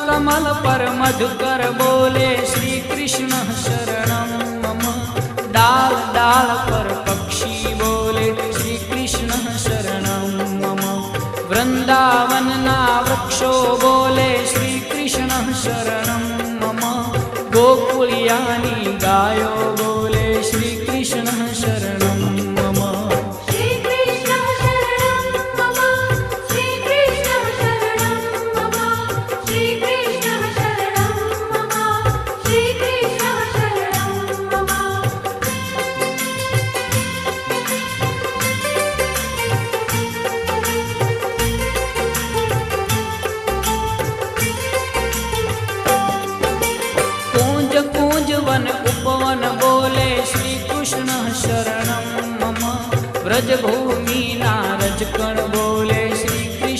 कमल पर मधुकर बोले श्री कृष्ण शरणं मम। डाल डाल पर पक्षी बोले श्री कृष्ण शरणं मम। वृंदावन ना वृक्षो बोले श्री कृष्ण शरणं मम। गोकुलियानी गायो बोले श्री कृष्ण शरणं मम। श्री कृष्ण शरणं मम। श्री कृष्ण शरणं मम। श्री कृष्ण शरणं मम। श्री कृष्ण शरणं मम। कूंज कूंज वन उपवन बोले श्री कृष्ण शरणं मम। व्रज भूमि ना रजकण